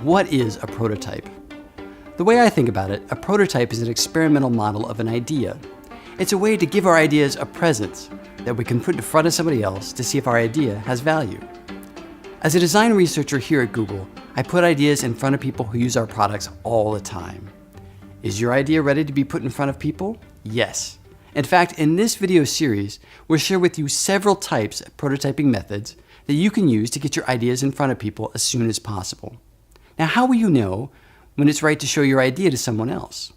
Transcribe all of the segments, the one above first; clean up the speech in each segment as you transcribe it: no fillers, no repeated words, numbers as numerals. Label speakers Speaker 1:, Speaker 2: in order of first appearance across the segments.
Speaker 1: What is a prototype? The way I think about it, a prototype is an experimental model of an idea. It's a way to give our ideas a presence that we can put in front of somebody else to see if our idea has value. As a design researcher here at Google, I put ideas in front of people who use our products all the time. Is your idea ready to be put in front of people? Yes. In fact, in this video series, we'll share with you several types of prototyping methods that you can use to get your ideas in front of people as soon as possible. Now, how will you know when it's right to show your idea to someone else?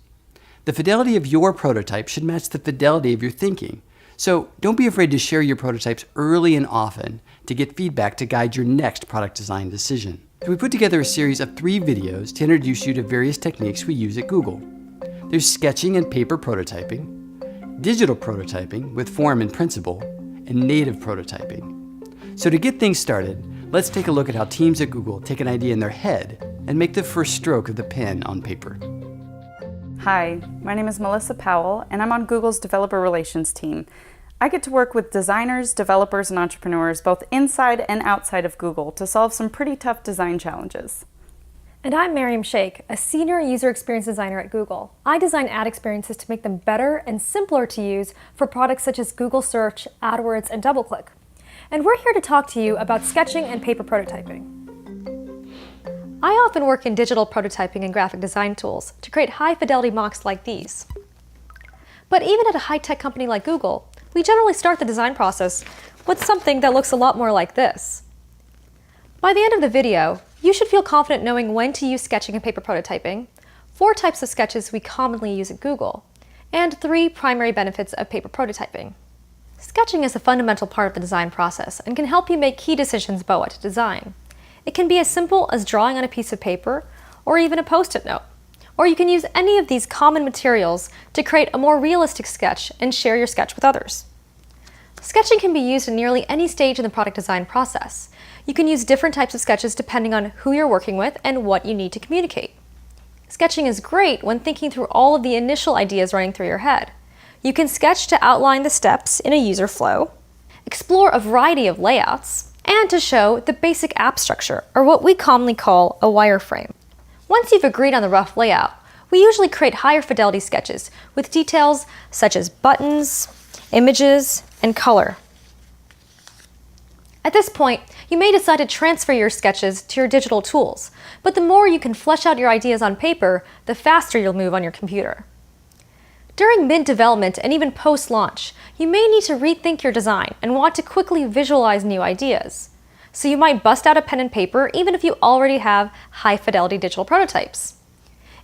Speaker 1: The fidelity of your prototype should match the fidelity of your thinking. So don't be afraid to share your prototypes early and often to get feedback to guide your next product design decision. So we put together a series of 3 videos to introduce you to various techniques we use at Google. There's sketching and paper prototyping, digital prototyping with form and principle, and native prototyping. So to get things started, let's take a look at how teams at Google take an idea in their head and make the first stroke of the pen on paper.
Speaker 2: Hi, my name is Melissa Powell, and I'm on Google's Developer Relations team. I get to work with designers, developers, and entrepreneurs both inside and outside of Google to solve some pretty tough design challenges.
Speaker 3: And I'm Miriam Sheikh, a senior user experience designer at Google. I design ad experiences to make them better and simpler to use for products such as Google Search, AdWords, and DoubleClick. And we're here to talk to you about sketching and paper prototyping. I often work in digital prototyping and graphic design tools to create high-fidelity mocks like these. But even at a high-tech company like Google, we generally start the design process with something that looks a lot more like this. By the end of the video, you should feel confident knowing when to use sketching and paper prototyping, 4 types of sketches we commonly use at Google, and 3 primary benefits of paper prototyping. Sketching is a fundamental part of the design process and can help you make key decisions about what to design. It can be as simple as drawing on a piece of paper or even a post-it note. Or you can use any of these common materials to create a more realistic sketch and share your sketch with others. Sketching can be used in nearly any stage in the product design process. You can use different types of sketches depending on who you're working with and what you need to communicate. Sketching is great when thinking through all of the initial ideas running through your head. You can sketch to outline the steps in a user flow, explore a variety of layouts, and to show the basic app structure, or what we commonly call a wireframe. Once you've agreed on the rough layout, we usually create higher fidelity sketches with details such as buttons, images, and color. At this point, you may decide to transfer your sketches to your digital tools, but the more you can flesh out your ideas on paper, the faster you'll move on your computer. During mid-development and even post-launch, you may need to rethink your design and want to quickly visualize new ideas. So you might bust out a pen and paper even if you already have high-fidelity digital prototypes.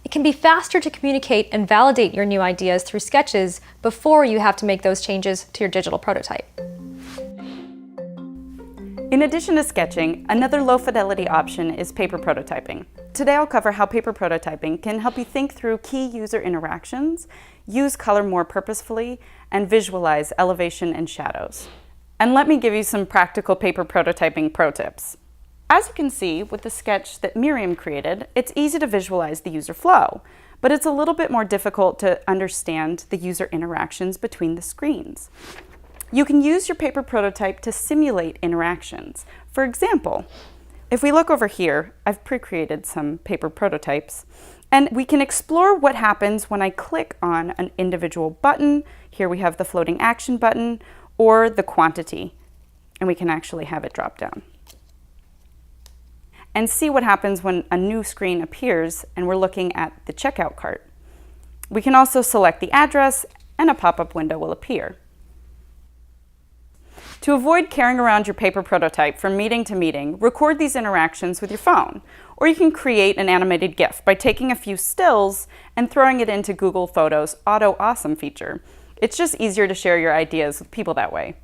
Speaker 3: It can be faster to communicate and validate your new ideas through sketches before you have to make those changes to your digital prototype.
Speaker 2: In addition to sketching, another low-fidelity option is paper prototyping. Today I'll cover how paper prototyping can help you think through key user interactions, use color more purposefully, and visualize elevation and shadows. And let me give you some practical paper prototyping pro tips. As you can see with the sketch that Miriam created, it's easy to visualize the user flow, but it's a little bit more difficult to understand the user interactions between the screens. You can use your paper prototype to simulate interactions. For example, if we look over here, I've pre-created some paper prototypes, and we can explore what happens when I click on an individual button. Here we have the floating action button or the quantity, and we can actually have it drop down. And see what happens when a new screen appears and we're looking at the checkout cart. We can also select the address and a pop-up window will appear. To avoid carrying around your paper prototype from meeting to meeting, record these interactions with your phone. Or you can create an animated GIF by taking a few stills and throwing it into Google Photos' Auto Awesome feature. It's just easier to share your ideas with people that way.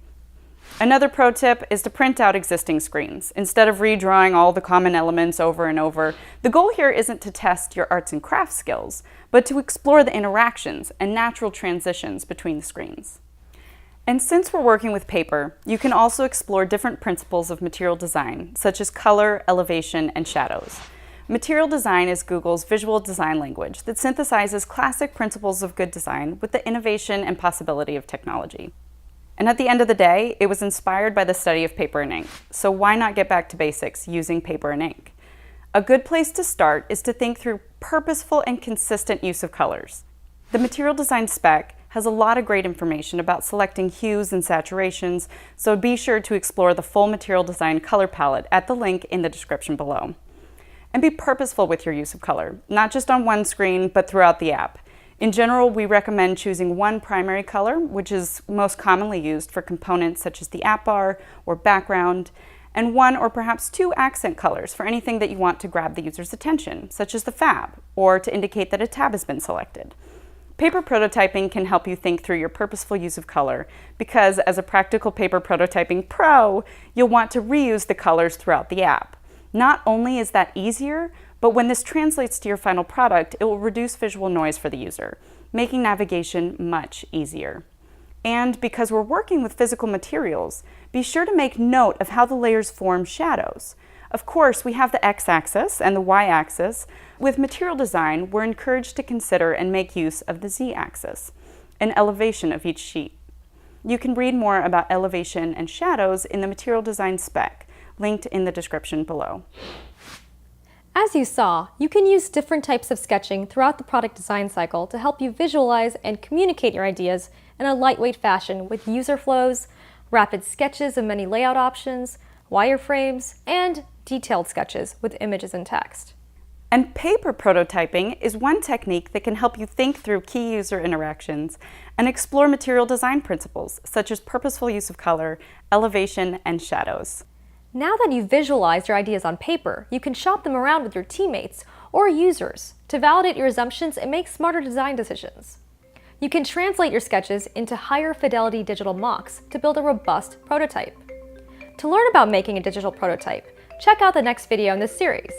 Speaker 2: Another pro tip is to print out existing screens. Instead of redrawing all the common elements over and over, the goal here isn't to test your arts and crafts skills, but to explore the interactions and natural transitions between the screens. And since we're working with paper, you can also explore different principles of material design, such as color, elevation, and shadows. Material design is Google's visual design language that synthesizes classic principles of good design with the innovation and possibility of technology. And at the end of the day, it was inspired by the study of paper and ink. So why not get back to basics using paper and ink? A good place to start is to think through purposeful and consistent use of colors. The material design spec has a lot of great information about selecting hues and saturations, so be sure to explore the full material design color palette at the link in the description below. And be purposeful with your use of color, not just on one screen, but throughout the app. In general, we recommend choosing one primary color, which is most commonly used for components such as the app bar or background, and one or perhaps two accent colors for anything that you want to grab the user's attention, such as the fab, or to indicate that a tab has been selected. Paper prototyping can help you think through your purposeful use of color because as a practical paper prototyping pro, you'll want to reuse the colors throughout the app. Not only is that easier, but when this translates to your final product, it will reduce visual noise for the user, making navigation much easier. And because we're working with physical materials, be sure to make note of how the layers form shadows. Of course, we have the x-axis and the y-axis. With material design, we're encouraged to consider and make use of the z-axis, an elevation of each sheet. You can read more about elevation and shadows in the material design spec, linked in the description below.
Speaker 3: As you saw, you can use different types of sketching throughout the product design cycle to help you visualize and communicate your ideas in a lightweight fashion with user flows, rapid sketches of many layout options, wireframes, and detailed sketches with images and text.
Speaker 2: And paper prototyping is one technique that can help you think through key user interactions and explore material design principles, such as purposeful use of color, elevation, and shadows.
Speaker 3: Now that you've visualized your ideas on paper, you can shop them around with your teammates or users to validate your assumptions and make smarter design decisions. You can translate your sketches into higher fidelity digital mocks to build a robust prototype. To learn about making a digital prototype, check out the next video in this series.